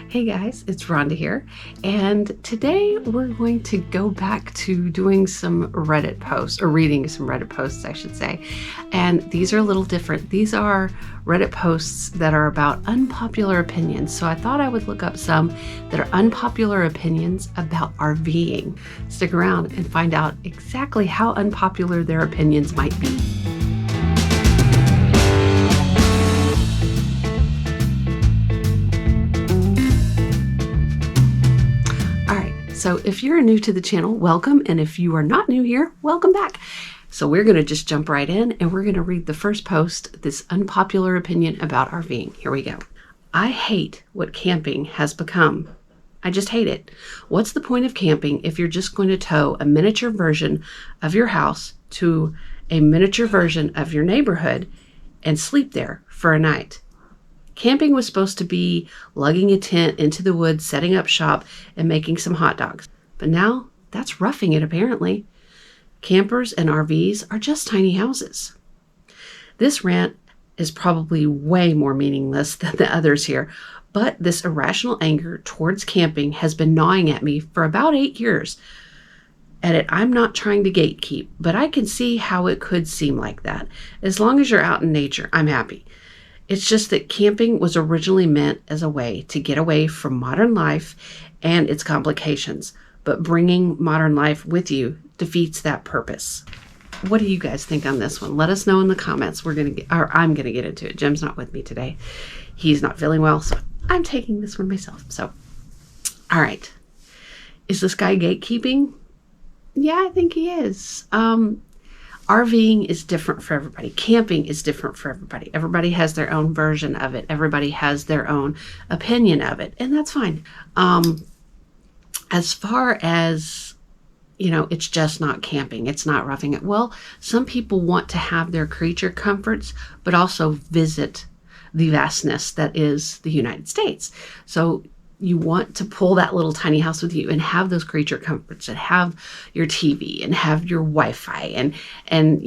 Hey guys, it's Rhonda here, and today we're going to go back to doing some Reddit posts, or reading some Reddit posts, I should say. And these are a little different. These are Reddit posts that are about unpopular opinions. So I thought I would look up some that are unpopular opinions about RVing. Stick around and find out exactly how unpopular their opinions might be. So if you're new to the channel, welcome. And if you are not new here, welcome back. So we're going to just jump right in and we're going to read the first post, this unpopular opinion about RVing. Here we go. I hate what camping has become. I just hate it. What's the point of camping if you're just going to tow a miniature version of your house to a miniature version of your neighborhood and sleep there for a night? Camping was supposed to be lugging a tent into the woods, setting up shop, and making some hot dogs. But now, that's roughing it apparently. Campers and RVs are just tiny houses. This rant is probably way more meaningless than the others here, but this irrational anger towards camping has been gnawing at me for about 8 years. I'm not trying to gatekeep, but I can see how it could seem like that. As long as you're out in nature, I'm happy. It's just that camping was originally meant as a way to get away from modern life and its complications, but bringing modern life with you defeats that purpose. What do you guys think on this one? Let us know in the comments. I'm gonna get into it. Jim's not with me today. He's not feeling well, so I'm taking this one myself. So, all right. Is this guy gatekeeping? Yeah, I think he is. RVing is different for everybody. Camping is different for everybody. Everybody has their own version of it. Everybody has their own opinion of it, and that's fine. As far as, it's just not camping. It's not roughing it. Well, some people want to have their creature comforts, but also visit the vastness that is the United States. So you want to pull that little tiny house with you and have those creature comforts and have your TV and have your Wi-Fi and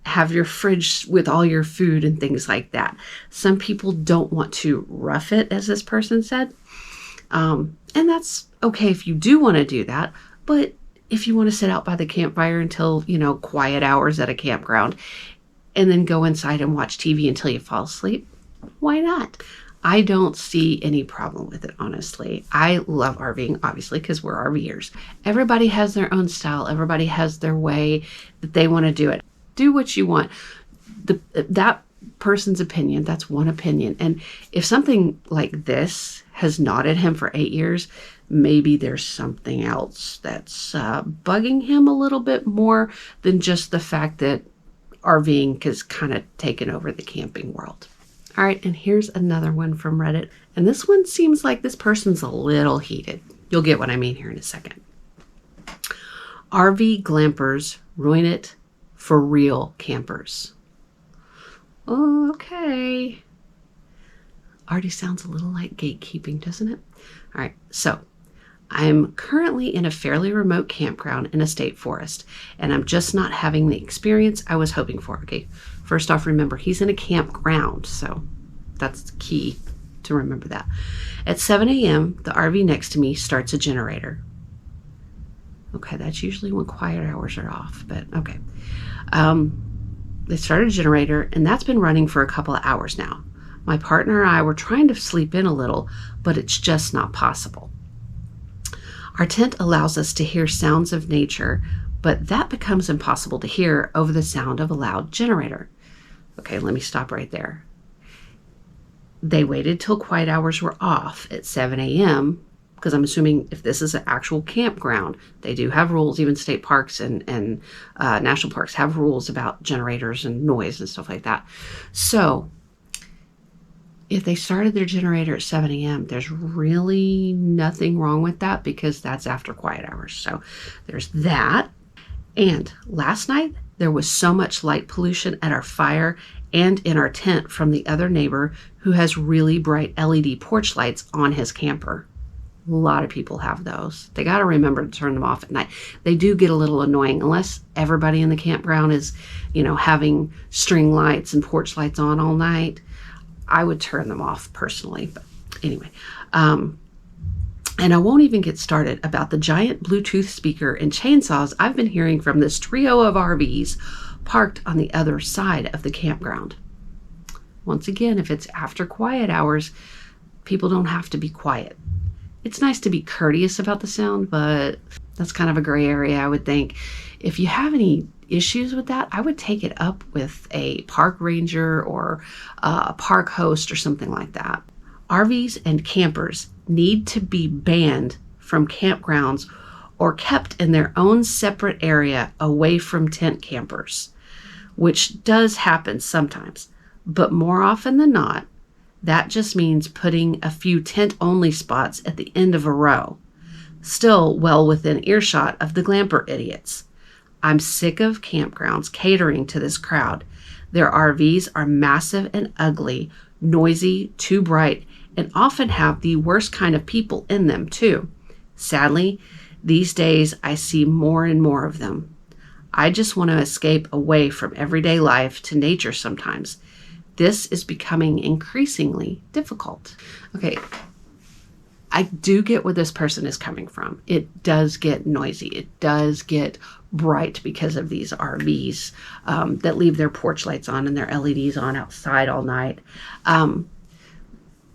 have your fridge with all your food and things like that. Some people don't want to rough it, as this person said. And that's okay if you do want to do that. But if you want to sit out by the campfire until, quiet hours at a campground and then go inside and watch TV until you fall asleep, why not? I don't see any problem with it, honestly. I love RVing, obviously, because we're RVers. Everybody has their own style. Everybody has their way that they want to do it. Do what you want. That person's opinion, that's one opinion. And if something like this has gnawed at him for 8 years, maybe there's something else that's bugging him a little bit more than just the fact that RVing has kind of taken over the camping world. All right, and here's another one from Reddit. And this one seems like this person's a little heated. You'll get what I mean here in a second. RV glampers ruin it for real campers. Oh, okay. Already sounds a little like gatekeeping, doesn't it? All right, so I'm currently in a fairly remote campground in a state forest, and I'm just not having the experience I was hoping for. Okay, first off, remember, he's in a campground, so that's key to remember that. At 7 a.m., the RV next to me starts a generator. Okay, that's usually when quiet hours are off, but okay. They started a generator, and that's been running for a couple of hours now. My partner and I were trying to sleep in a little, but it's just not possible. Our tent allows us to hear sounds of nature, but that becomes impossible to hear over the sound of a loud generator. Okay, let me stop right there. They waited till quiet hours were off at 7 a.m., because I'm assuming if this is an actual campground, they do have rules. Even state parks and national parks have rules about generators and noise and stuff like that. So if they started their generator at 7 a.m., there's really nothing wrong with that because that's after quiet hours. So there's that. And last night, there was so much light pollution at our fire and in our tent from the other neighbor who has really bright LED porch lights on his camper. A lot of people have those. They got to remember to turn them off at night. They do get a little annoying unless everybody in the campground is, having string lights and porch lights on all night. I would turn them off personally. But Anyway, and I won't even get started about the giant Bluetooth speaker and chainsaws I've been hearing from this trio of RVs parked on the other side of the campground. Once again, if it's after quiet hours, people don't have to be quiet. It's nice to be courteous about the sound, but that's kind of a gray area, I would think. If you have any issues with that, I would take it up with a park ranger or a park host or something like that. RVs and campers need to be banned from campgrounds or kept in their own separate area away from tent campers, which does happen sometimes, but more often than not, that just means putting a few tent-only spots at the end of a row, still well within earshot of the glamper idiots. I'm sick of campgrounds catering to this crowd. Their RVs are massive and ugly, noisy, too bright, and often have the worst kind of people in them too. Sadly, these days I see more and more of them. I just want to escape away from everyday life to nature sometimes. This is becoming increasingly difficult. Okay, I do get where this person is coming from. It does get noisy. It does get bright because of these RVs that leave their porch lights on and their LEDs on outside all night.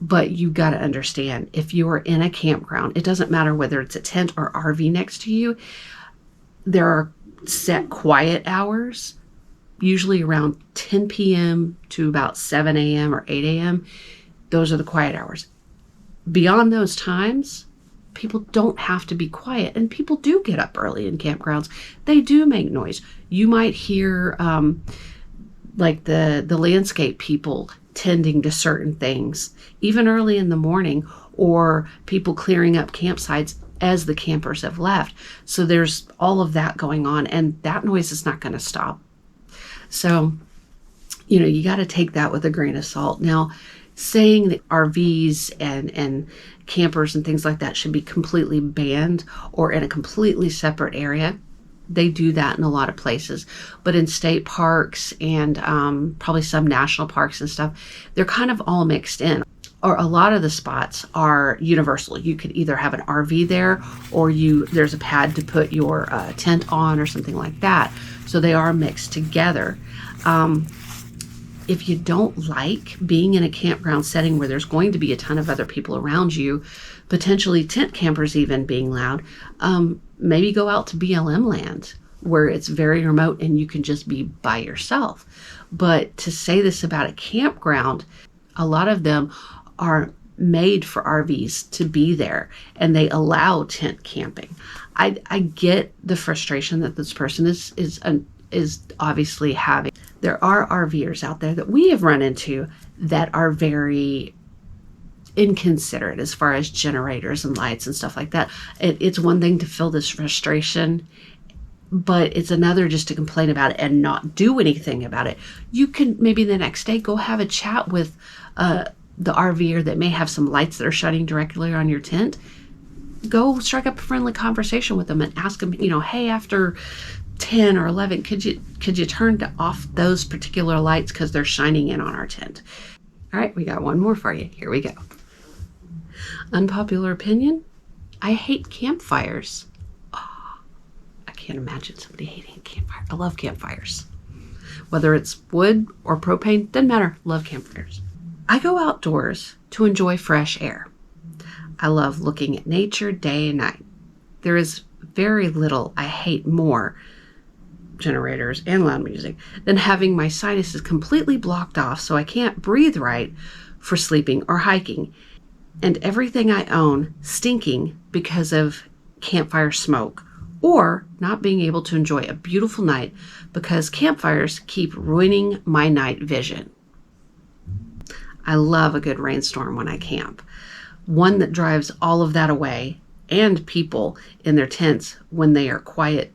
But you got to understand, if you are in a campground, it doesn't matter whether it's a tent or RV next to you, there are set quiet hours, usually around 10 p.m. to about 7 a.m. or 8 a.m. Those are the quiet hours. Beyond those times, people don't have to be quiet, and people do get up early in campgrounds. They do make noise. You might hear like the landscape people tending to certain things, even early in the morning, or people clearing up campsites as the campers have left. So there's all of that going on, and that noise is not going to stop. So, you got to take that with a grain of salt. Now, saying that RVs and campers and things like that should be completely banned or in a completely separate area, they do that in a lot of places. But in state parks and probably some national parks and stuff, they're kind of all mixed in. Or a lot of the spots are universal. You could either have an RV there, or there's a pad to put your tent on or something like that. So they are mixed together. If you don't like being in a campground setting where there's going to be a ton of other people around you, potentially tent campers even being loud, maybe go out to BLM land where it's very remote and you can just be by yourself. But to say this about a campground, a lot of them are made for RVs to be there, and they allow tent camping. I get the frustration that this person is obviously having. There are RVers out there that we have run into that are very inconsiderate as far as generators and lights and stuff like that. It's one thing to feel this frustration, but it's another just to complain about it and not do anything about it. You can maybe the next day go have a chat with the RVer that may have some lights that are shining directly on your tent. Go strike up a friendly conversation with them and ask them, hey, after 10 or 11, could you turn off those particular lights because they're shining in on our tent? All right, we got one more for you. Here we go. Unpopular opinion: I hate campfires. Oh, I can't imagine somebody hating a campfire. I love campfires. Whether it's wood or propane, doesn't matter. Love campfires. I go outdoors to enjoy fresh air. I love looking at nature day and night. There is very little I hate more, generators and loud music, than having my sinuses completely blocked off so I can't breathe right for sleeping or hiking, and everything I own stinking because of campfire smoke, or not being able to enjoy a beautiful night because campfires keep ruining my night vision. I love a good rainstorm when I camp, one that drives all of that away, and people in their tents when they are quiet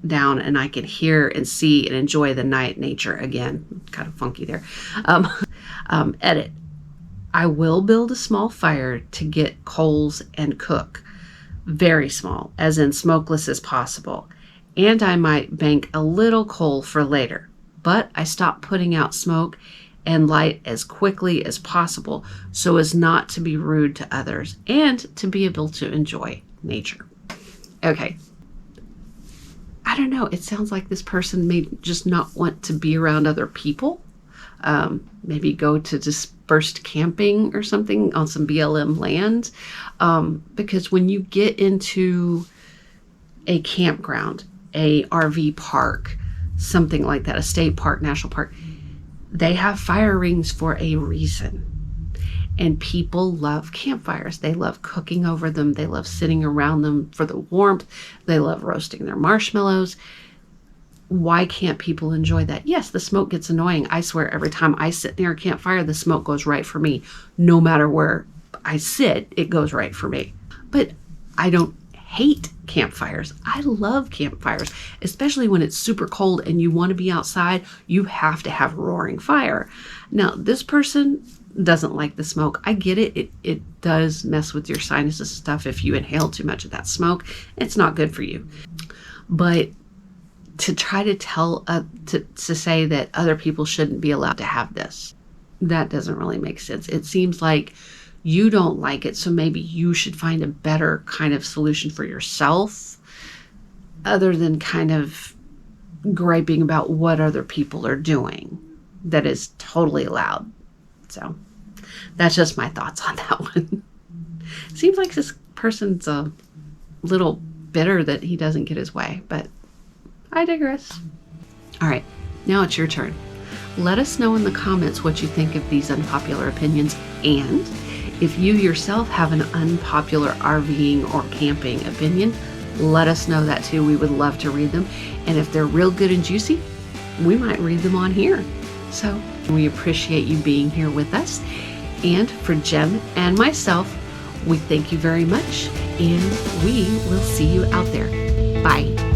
down and I can hear and see and enjoy the night nature again. Kind of funky there. Edit. I will build a small fire to get coals and cook. Very small, as in smokeless as possible. And I might bank a little coal for later. But I stopped putting out smoke and light as quickly as possible so as not to be rude to others and to be able to enjoy nature. Okay. I don't know. It sounds like this person may just not want to be around other people. Maybe go to dispersed camping or something on some BLM land. Because when you get into a campground, a RV park, something like that, a state park, national park, they have fire rings for a reason. And people love campfires. They love cooking over them. They love sitting around them for the warmth. They love roasting their marshmallows. Why can't people enjoy that? Yes, the smoke gets annoying. I swear every time I sit near a campfire, the smoke goes right for me. No matter where I sit, it goes right for me. But I don't hate campfires. I love campfires, especially when it's super cold and you want to be outside. You have to have roaring fire. Now, this person doesn't like the smoke. I get it. It does mess with your sinuses and stuff if you inhale too much of that smoke. It's not good for you. But to try to tell, to say that other people shouldn't be allowed to have this, that doesn't really make sense. It seems like you don't like it, so maybe you should find a better kind of solution for yourself other than kind of griping about what other people are doing that is totally allowed. So that's just my thoughts on that one. Seems like this person's a little bitter that he doesn't get his way, but I digress. All right, now it's your turn. Let us know in the comments what you think of these unpopular opinions, and if you yourself have an unpopular RVing or camping opinion, let us know that too. We would love to read them, and if they're real good and juicy, we might read them on here. So we appreciate you being here with us. And for Jem and myself, we thank you very much, and we will see you out there. Bye.